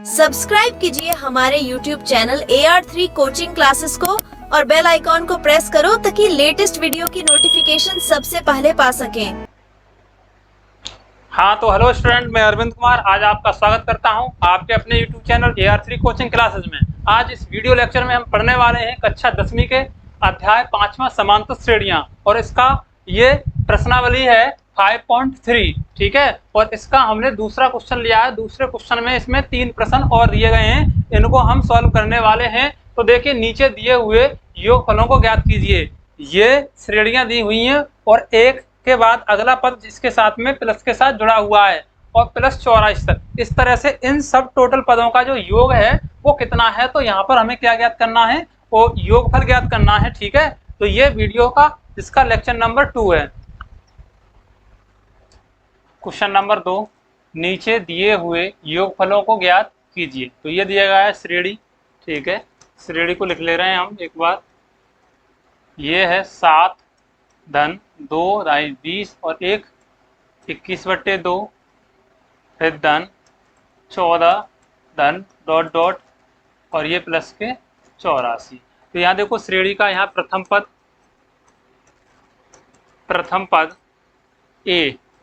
Subscribe कीजिए हमारे YouTube channel AR3 coaching classes को और बेल आइकॉन को प्रेस करो ताकि लेटेस्ट वीडियो की नोटिफिकेशन सबसे पहले पा सकें। हाँ तो हेलो स्टूडेंट, मैं अरविंद कुमार आज आपका स्वागत करता हूं आपके अपने YouTube channel AR3 coaching classes में। आज इस वीडियो लेक्चर में हम पढ़ने वाले हैं कक्षा 10वीं के अध्याय 5वां समांतर श्रेणियां, और इसका ये प्रश्नावली है 5.3। ठीक है, और इसका हमने दूसरा क्वेश्चन लिया है। दूसरे क्वेश्चन में इसमें 3 प्रश्न और दिए गए हैं, इनको हम सॉल्व करने वाले हैं। तो देखिए, नीचे दिए हुए योगफलों को ज्ञात कीजिए। ये श्रेणियां दी हुई हैं और एक के बाद अगला पद जिसके साथ में प्लस के साथ जुड़ा हुआ है और प्लस 84 तक, इस तरह से इन सब टोटल पदों का जो योग है वो कितना है। तो यहाँ पर हमें क्या ज्ञात करना है, वो योगफल ज्ञात करना है। ठीक है, तो ये वीडियो का इसका लेक्चर नंबर 2 है। क्वेश्चन नंबर 2, नीचे दिए हुए योगफलों को ज्ञात कीजिए। तो ये दिया गया है श्रेणी। ठीक है, श्रेणी को लिख ले रहे हैं हम एक बार। ये है 7 धन 2 दाई 20 और 1 21/2, फिर धन 14 धन डॉट डॉट और ये प्लस के 84। तो यहाँ देखो श्रेणी का यहाँ प्रथम पद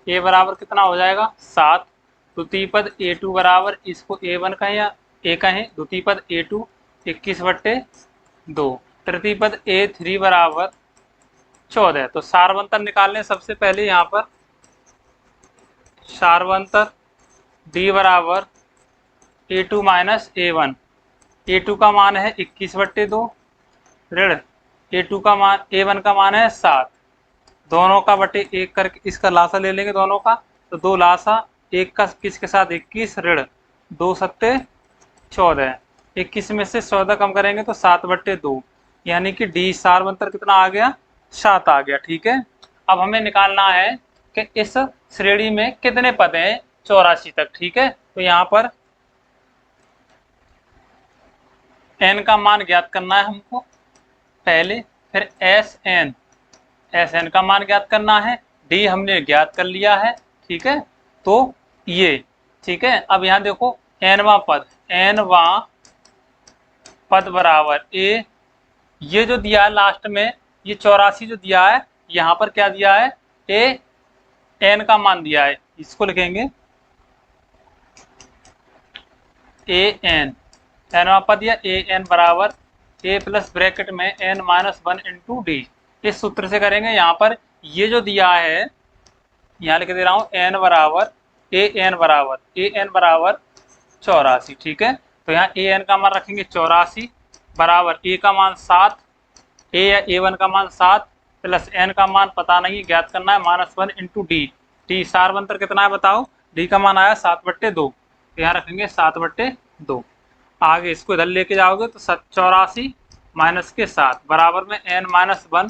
ए बराबर कितना हो जाएगा 7। द्वितीय पद A2 बराबर, इसको A1 कहें या A कहें, द्वितीय पद A2 21/2। तृतीय पद A3 बराबर 14। तो सारवंतर निकालने सबसे पहले यहाँ पर सारवंतर D बराबर A2 माइनस A1। A2 का मान है 21/2 ऋण A2 का मान A1 का मान है 7। दोनों का बटे 1 करके इसका लासा ले लेंगे दोनों का, तो 2 लासा, 1 का किसके साथ 21 ऋण 2 सत्ते 14। 21 में से 14 कम करेंगे तो 7/2, यानी कि डी सारवंतर कितना आ गया 7 आ गया। ठीक है, अब हमें निकालना है कि इस श्रेणी में कितने पद हैं 84 तक। ठीक है, तो यहाँ पर n का मान ज्ञात करना है हमको पहले, फिर एस एन का मान ज्ञात करना है। डी हमने ज्ञात कर लिया है। ठीक है, तो ये ठीक है। अब यहाँ देखो एनवा पद बराबर ए, ये जो दिया है लास्ट में ये 84 जो दिया है, यहाँ पर क्या दिया है ए एन का मान दिया है, इसको लिखेंगे ए एन एनवा पद या ए एन बराबर ए प्लस ब्रैकेट में एन माइनस 1 इंटू डी। इस सूत्र से करेंगे। यहाँ पर ये जो दिया है, यहाँ लिख दे रहा हूँ एन बराबर 84। ठीक है, तो यहाँ ए एन का मान रखेंगे 84 बराबर ए का मान 7, ए या A1 का मान 7 प्लस एन का मान पता नहीं ज्ञात करना है -1 इंटू डी। डी सारवंतर कितना है बताओ, डी का मान आया 7/2, तो यहाँ रखेंगे 7/2। आगे इसको इधर लेके जाओगे तो 84 माइनस के 7 बराबर में n-1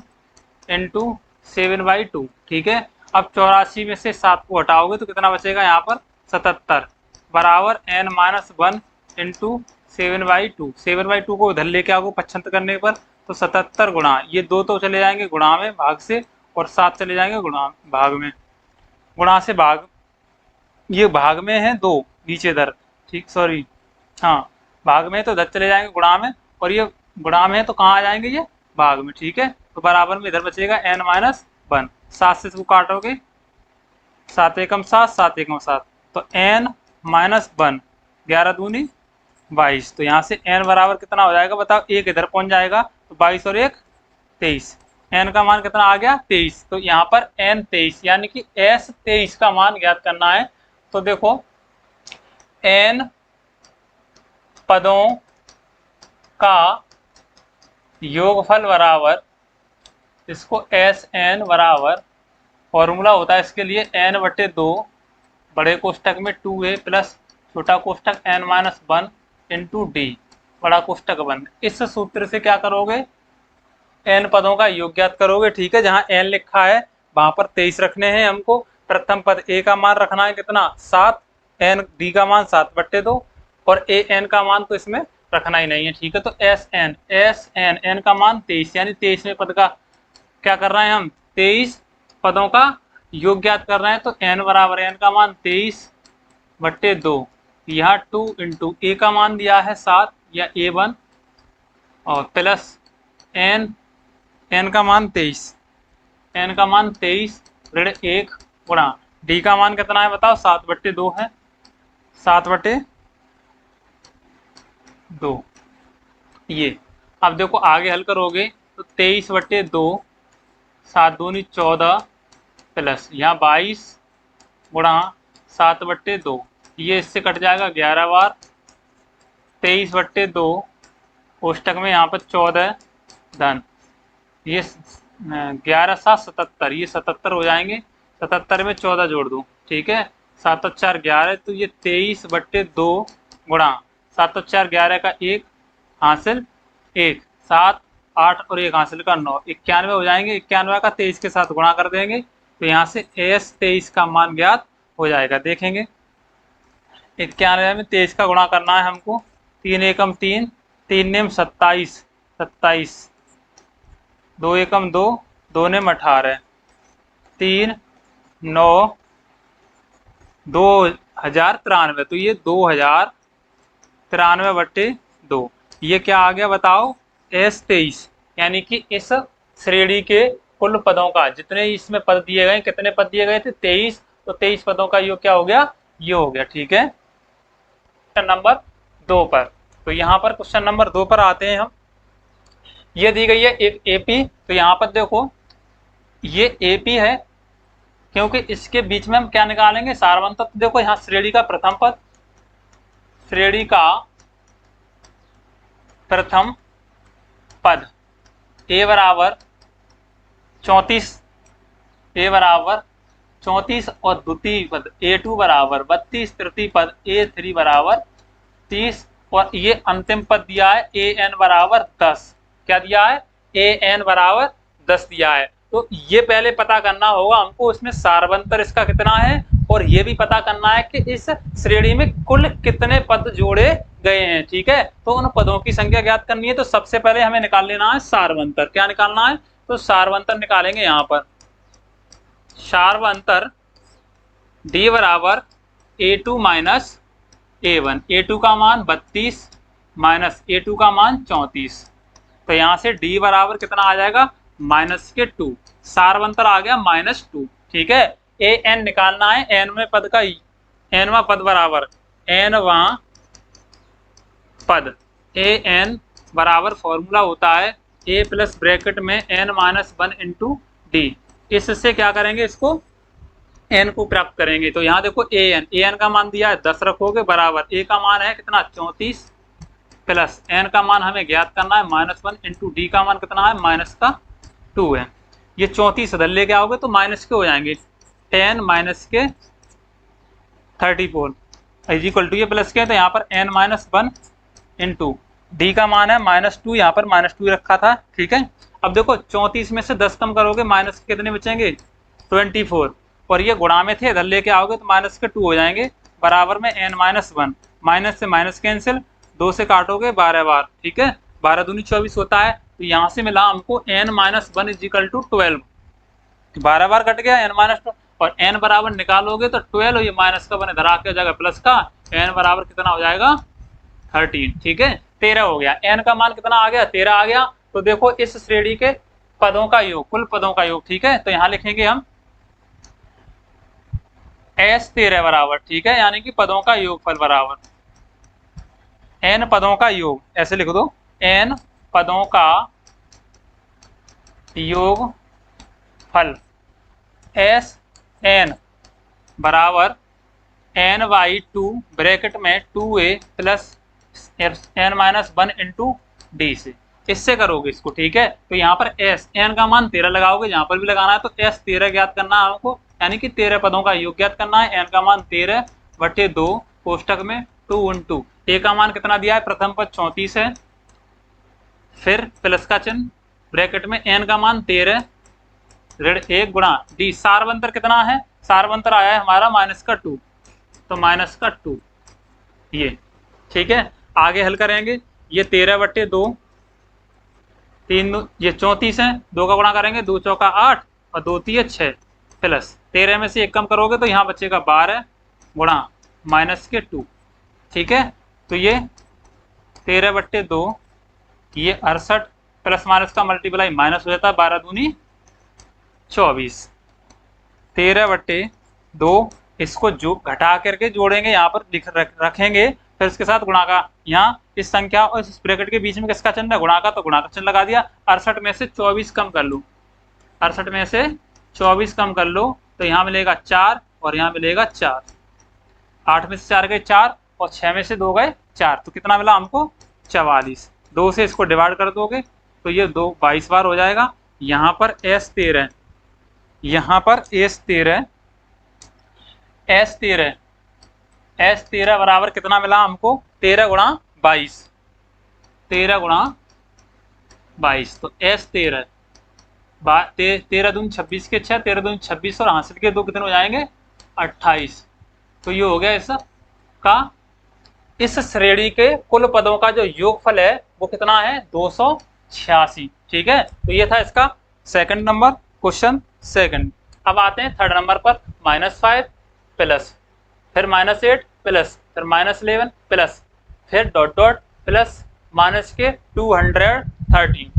इंटू 7/2। ठीक है, अब 84 में से 7 को हटाओगे तो कितना बचेगा यहाँ पर 77 बराबर n-1 इंटू 7/2। 7/2 को इधर लेके आओगे पक्षांतर करने पर तो 77 गुणा, ये 2 तो चले जाएंगे गुणा में भाग से, और 7 चले जाएंगे गुणा भाग में, गुणा से भाग, ये भाग में है 2 नीचे इधर। ठीक, सॉरी, हाँ भाग में तो इधर चले जाएंगे गुणा में, और ये गुणा में है तो कहाँ आ जाएंगे ये भाग में। ठीक है, तो बराबर में इधर बचेगा n-1। 7 से इसको काटोगे 7 एकम 7 7 एकम 7, तो n-1 11 दूनी 22। तो यहाँ से n बराबर कितना हो जाएगा बताओ, 1 इधर पहुंच जाएगा तो 22 और 1 23। n का मान कितना आ गया 23। तो यहाँ पर n 23 यानी कि s 23 का मान ज्ञात करना है। तो देखो n पदों का योगफल बराबर, इसको एस एन बराबर फॉर्मूला होता है इसके लिए n/2 बड़े कोष्टक में 2a प्लस छोटा कोष्टक n-1 इंटू डी बड़ा कोष्टक 1। इस सूत्र से क्या करोगे, n पदों का योग ज्ञात करोगे। ठीक है, जहाँ n लिखा है वहां पर 23 रखने हैं हमको। प्रथम पद a का मान रखना है कितना 7, n d का मान 7/2 और a n का मान तो इसमें रखना ही नहीं है। ठीक है, तो एस एन n का मान 23, यानी 23वें पद का क्या कर रहे हैं हम, 23 पदों का योग ज्ञात कर रहे हैं। तो n बराबर n का मान 23/2 यहाँ 2 इंटू ए का मान दिया है 7 या A1 और प्लस एन का मान 23, एन का मान 23 ऋण 1 गुणा डी का मान कितना है बताओ, 7/2 है, 7/2। ये अब देखो आगे हल करोगे तो 23/2, 7 दूनी 14 प्लस यहाँ 22 गुणा 7/2, ये इससे कट जाएगा 11 बार, 23/2 कोष्टक में यहाँ पर 14 धन ये 11 7 77, ये 77 हो जाएंगे, 77 में 14 जोड़ दो, ठीक है, 7 और 4 11, तो ये 23/2 गुणा 7 और 4 11 का 1 हासिल 1, 7 8 और 1 हासिल का 9, 91 हो जाएंगे, 91 का 23 के साथ गुणा कर देंगे तो यहाँ से एस 23 का मान ज्ञात हो जाएगा। देखेंगे 91 में 23 का गुणा करना है हमको, 3 एकम 3, 3 नेम 27, 2 एकम 2, 2 नेम 18, 3 9 2093, तो ये 2093/2, ये क्या आ गया बताओ, S23, यानी कि इस श्रेणी के कुल पदों का, जितने इसमें पद दिए गए, कितने पद दिए गए थे 23, तो 23 पदों का योग क्या हो गया, ये हो गया, ठीक है। क्वेश्चन नंबर 2 पर, तो यहाँ पर क्वेश्चन नंबर 2 पर आते हैं हम। ये दी गई है एक एपी, तो यहाँ पर देखो ये एपी है, क्योंकि इसके बीच में हम क्या निकालेंगे, सारवंत। तो देखो यहाँ श्रेणी का प्रथम पद, श्रेणी का प्रथम पद ए बराबर 34, ए बराबर 34 और द्वितीय पद A2 बराबर 32, तृतीय पद A3 बराबर 30 और ये अंतिम पद दिया है AN बराबर 10। क्या दिया है, AN बराबर 10 दिया है। तो ये पहले पता करना होगा हमको, इसमें सारवंतर इसका कितना है, और ये भी पता करना है कि इस श्रेणी में कुल कितने पद जोड़े गए हैं, ठीक है। तो उन पदों की संख्या ज्ञात करनी है, तो सबसे पहले हमें निकाल लेना है सारवंतर। क्या निकालना है, तो सारवंतर निकालेंगे। यहाँ पर सारवंतर D बराबर A2 माइनस A1, A2 का मान 32 माइनस A2 का मान 34, तो यहाँ से D बराबर कितना आ जाएगा, -2, सारवंतर आ गया -2, ठीक है। AN निकालना है, N में पद का Nवां पद बराबर Nवां पद, AN बराबर फॉर्मूला होता है A प्लस ब्रैकेट में N-1 इंटू D। इससे क्या करेंगे, इसको N को प्राप्त करेंगे। तो यहाँ देखो AN का मान दिया है 10 रखोगे, बराबर A का मान है कितना 34 प्लस N का मान हमें ज्ञात करना है -1 इंटू D का मान कितना है -2 है। ये 34 इधर लेके आओगे तो माइनस के हो जाएंगे, 10 माइनस के 34 इज इक्वल टू, ये प्लस के, तो यहाँ पर N-1 इंटू D का मान है -2, यहाँ पर -2 रखा था, ठीक है। अब देखो 34 में से 10 कम करोगे, माइनस के कितने बचेंगे 24, और ये गुणा में थे, इधर लेके आओगे तो -2 हो जाएंगे, बराबर में N-1, माइनस से माइनस कैंसिल, 2 से काटोगे 12 बार, ठीक है, 12 दूनी 24 होता है। तो यहाँ से मिला हमको N-1 इज इक्वल टू 12, 12 बार कट गया N-2, और N बराबर निकालोगे तो 12, ये माइनस का बने इधर आके हो जाएगा प्लस का, N बराबर कितना हो जाएगा 13, ठीक है, 13 हो गया। N का मान कितना आ गया, 13 आ गया। तो देखो इस श्रेणी के पदों का योग, कुल पदों का योग, ठीक है। तो यहाँ लिखेंगे हम S13 बराबर, ठीक है, यानी कि पदों का योगफल बराबर N पदों का योग, ऐसे लिख दो, N पदों का योगफल SN बराबर N/2 ब्रैकेट में 2A plus N-1 into D से, इससे करोगे इसको, ठीक है। तो यहाँ पर N का मान 13 लगाओगे, यहाँ पर भी लगाना है, तो S13 ज्ञात करना है हमको, यानी कि 13 पदों का योग ज्ञात करना है। N का मान 13/2 कोष्टक में 2 इंटू A का मान कितना दिया है, प्रथम पद 34 है, फिर प्लस का चिन्ह, ब्रैकेट में N का मान 13 ऋण 1 गुणा D। सारवंतर कितना है, सारवंतर आया है हमारा -2, तो -2 ये, ठीक है। आगे हल करेंगे, ये 13/2, 3 ये 34 है, 2 का गुणा करेंगे, 2 चौका 8 और 2 तिये 6, प्लस 13 में से 1 कम करोगे तो यहाँ बचेगा 12 गुणा -2, ठीक है। तो ये 13/2, ये 68 प्लस माइनस का मल्टीप्लाई माइनस हो जाता है, 12 दूनी 24, 13/2 इसको जो घटा करके जोड़ेंगे यहाँ पर रखेंगे, फिर इसके साथ गुणा का, यहाँ इस संख्या और इस ब्रैकेट के बीच में किसका चिन्ह है, गुणा का, तो गुणा का चिन्ह लगा दिया। 68 में से 24 कम कर लो, 68 में से 24 कम कर लो तो यहाँ मिलेगा 4 और यहाँ मिलेगा 4, 8 में से 4 गए 4 और 6 में से 2 गए 4, तो कितना मिला हमको 44। 2 से इसको डिवाइड कर दोगे तो ये 2 22 बार हो जाएगा। यहाँ पर S13, यहाँ पर S13 S13 बराबर कितना मिला हमको, 13 गुणा 22, 13 गुणा 22, तो S13 13 दूनी 26 के 6, 13 दूनी 26 और हासिल के 2 कितने हो जाएंगे 28। तो ये हो गया इसका, इस श्रेणी के कुल पदों का जो योगफल है वो कितना है 286। ठीक है, तो ये था इसका सेकंड नंबर, क्वेश्चन सेकंड। अब आते हैं थर्ड नंबर पर, -5 प्लस, फिर -8 प्लस, फिर -11 प्लस, फिर डॉट डॉट प्लस माइनस के 213।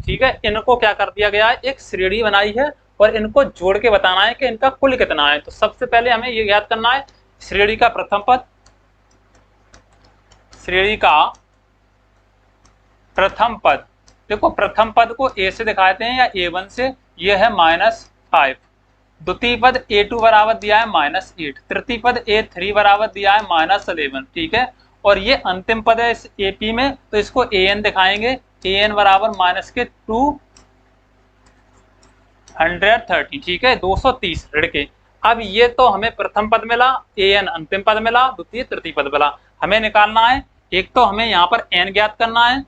ठीक है, इनको क्या कर दिया गया है, एक श्रेणी बनाई है और इनको जोड़ के बताना है कि इनका कुल कितना है। तो सबसे पहले हमें ये याद करना है श्रेणी का प्रथम पद, श्रेणी का प्रथम पद, देखो प्रथम पद को a से दिखाते हैं या a1 से, ये है -5, द्वितीय पद a2 बराबर दिया है -8, तृतीय पद a3 बराबर दिया है -11। ठीक है, और ये अंतिम पद है इस AP में, तो इसको an दिखाएंगे, an बराबर माइनस के 230। ठीक है, 230 ऋण के। अब ये तो हमें प्रथम पद मिला, an अंतिम पद मिला, द्वितीय तृतीय पद मिला। हमें निकालना है, एक तो हमें यहाँ पर n ज्ञात करना है,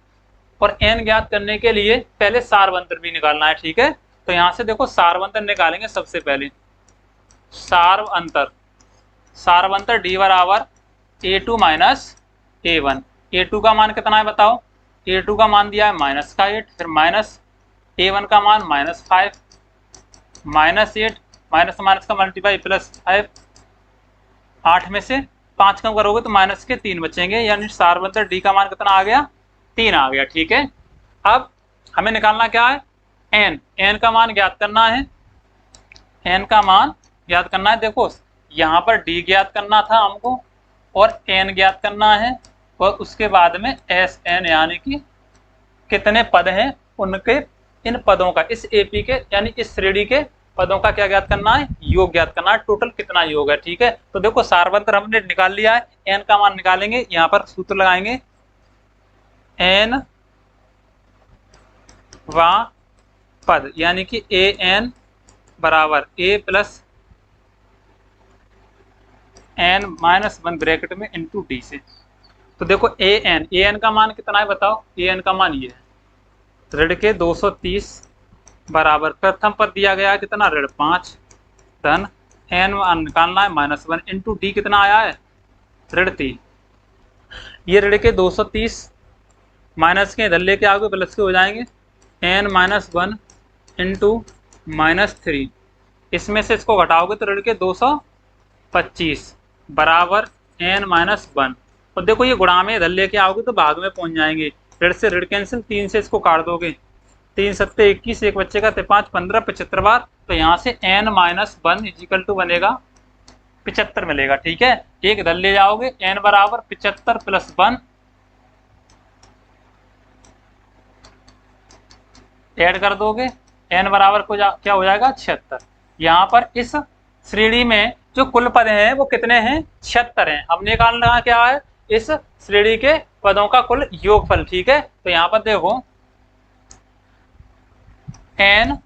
और n ज्ञात करने के लिए पहले सारवंतर भी निकालना है। ठीक है, तो यहाँ से देखो सारवंतर निकालेंगे। सबसे पहले सारवंतर d बराबर a2 माइनस a1। a2 का मान कितना है बताओ, a2 का मान दिया है -8, फिर माइनस a1 का मान -5, -8 माइनस माइनस का मल्टीप्लाई +5, 8 में से 5 कम करोगे तो माइनस के 3 बचेंगे, यानी सारवंतर d का मान कितना आ गया, 3 आ गया। ठीक है, अब हमें निकालना क्या है, n का मान ज्ञात करना है, n का मान ज्ञात करना है। देखो यहाँ पर d ज्ञात करना था हमको और n ज्ञात करना है, और उसके बाद में Sn यानी कि कितने पद हैं उनके, इन पदों का, इस AP के यानी इस श्रेणी के पदों का क्या ज्ञात करना है, योग ज्ञात करना है, टोटल कितना योग है। ठीक है, तो देखो सारवंतर हमने निकाल लिया है, n का मान निकालेंगे, यहाँ पर सूत्र लगाएंगे, n वा पद यानी कि an बराबर a प्लस n-1 ब्रैकेट में इंटू d से। तो देखो an का मान कितना है बताओ, an का मान ये है ऋण के 230 बराबर प्रथम पद दिया गया है कितना, ऋण 5, धन n निकालना है -1 इंटू d कितना आया है, ऋण 3। ये ऋण के 230 माइनस के इधर लेके आओगे प्लस के हो जाएंगे, n-1 इंटू -3, इसमें से इसको घटाओगे तो ऋण के 225 बराबर n-1। और देखो ये गुणा में इधर लेके आओगे तो भाग में पहुंच जाएंगे, ऋण से ऋण कैंसिल, 3 से इसको काट दोगे, 3 सत्ते 21, एक बच्चे का 5 15 75 बार, तो यहाँ से n-1 इजिकल टू बनेगा 75 मिलेगा। ठीक है, एक इधर ले जाओगे, n बराबर 75 प्लस 1 ऐड कर दोगे, n बराबर को क्या हो जाएगा 76। यहाँ पर इस श्रेणी में जो कुल पद हैं वो कितने हैं, 76 हैं। हमने निकालना क्या है, इस श्रेणी के पदों का कुल योगफल। ठीक है, तो यहाँ पर देखो n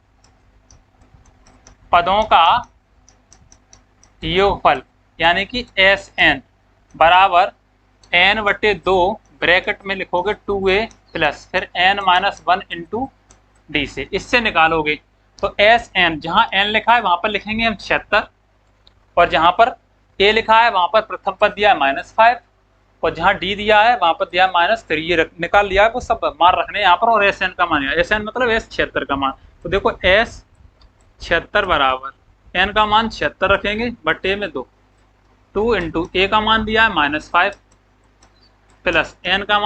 पदों का योगफल यानी कि Sn बराबर n/2 ब्रैकेट में लिखोगे 2a प्लस फिर n-1 इंटू d से, इससे निकालोगे तो Sn जहां n लिखा है वहां पर लिखेंगे हम 76, और जहां पर a लिखा है वहां पर प्रथम पद दिया है -5, और जहां d दिया है वहां पर दिया है -3। ये निकाल लिया है, वो सब मान रखने यहाँ पर, और Sn का मान, Sn मतलब S76 का मान। तो देखो S76 बराबर n का मान 76 रखेंगे बटे में 2 इंटू a का मान दिया है -5 प्लस n का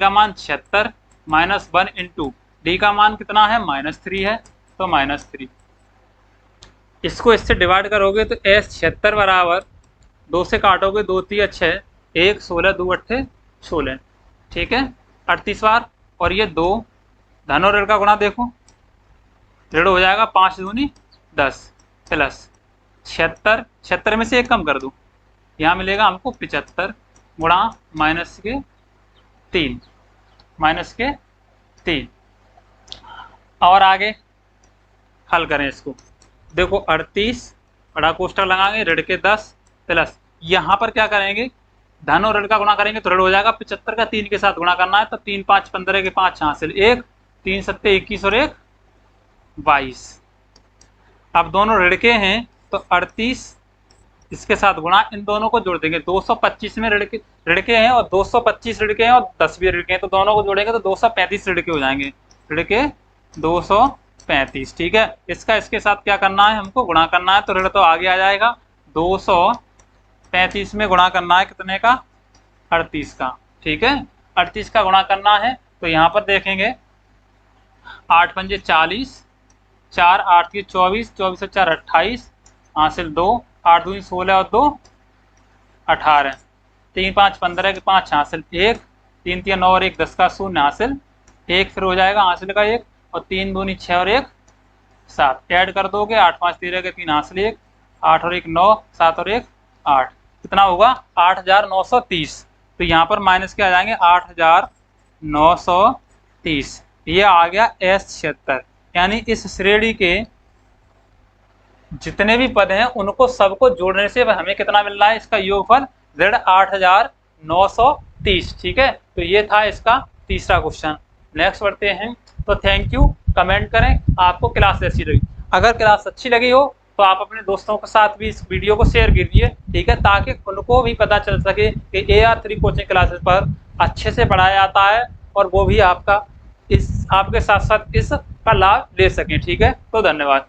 मान 76 माइनस 1 इंटू डी का मान कितना है -3 है, तो -3। इसको इससे डिवाइड करोगे तो s 76 बराबर 2 से काटोगे 2 3 6 1 16 2 8 16, ठीक है 38 बार। और ये 2 धन और ऋण का गुणा देखो, ऋण हो जाएगा 5 दूनी 10 प्लस 76 में से 1 कम कर दूँ, यहाँ मिलेगा हमको 75 गुणा -3 और आगे हल करें इसको। देखो 38 बड़ा कोष्ठक लगाएंगे, ऋण के 10 प्लस यहाँ पर क्या करेंगे, धन और ऋण का गुणा करेंगे तो ऋण हो जाएगा 75 का 3 के साथ गुणा करना है, तो 3 5 15 के 5 हासिल 1 3 7 21 और 1 22। अब दोनों ऋण के हैं तो 38 इसके साथ गुणा, इन दोनों को जोड़ देंगे 225 में ऋण के हैं और 225 ऋण के हैं और 10 भी ऋण के हैं, तो दोनों को जोड़ेंगे तो 235 ऋण के हो जाएंगे, ऋण के 235, ठीक है। इसका इसके साथ क्या करना है, हमको गुणा करना है, तो ऋण तो आगे आ जाएगा 235 में गुणा करना है कितने का 38 का, ठीक है 38 का गुणा करना है। तो यहाँ पर देखेंगे 8 पंजे 40 4 8 के 24 24 और 4 28 हासिल 2 8 दूनी 16 और 2 18 3 5 15 के 5 हासिल 1 3 3 9 और 1 10 का 0 हासिल 1 फिर हो जाएगा हासिल का 1 और 3 दूनी 6 और 1 7 ऐड कर दोगे 8 5 13 के 3 हासिल 1 8 और 1 9 7 और 1 8 कितना होगा 8930। तो यहाँ पर माइनस के आ जाएंगे 8930, ये आ गया S 76। यानी इस श्रेणी के जितने भी पद हैं उनको सबको जोड़ने से हमें कितना मिल रहा है, इसका योगफल ऋण 8930, ठीक है। तो ये था इसका तीसरा क्वेश्चन। नेक्स्ट बढ़ते हैं। तो थैंक यू, कमेंट करें आपको क्लास कैसी लगी। अगर क्लास अच्छी लगी हो तो आप अपने दोस्तों के साथ भी इस वीडियो को शेयर कीजिए, ठीक है, ताकि उनको भी पता चल सके कि AR3 कोचिंग क्लासेस पर अच्छे से पढ़ाया जाता है और वो भी आपका आपके साथ साथ इसका लाभ ले सकें, ठीक है। तो धन्यवाद।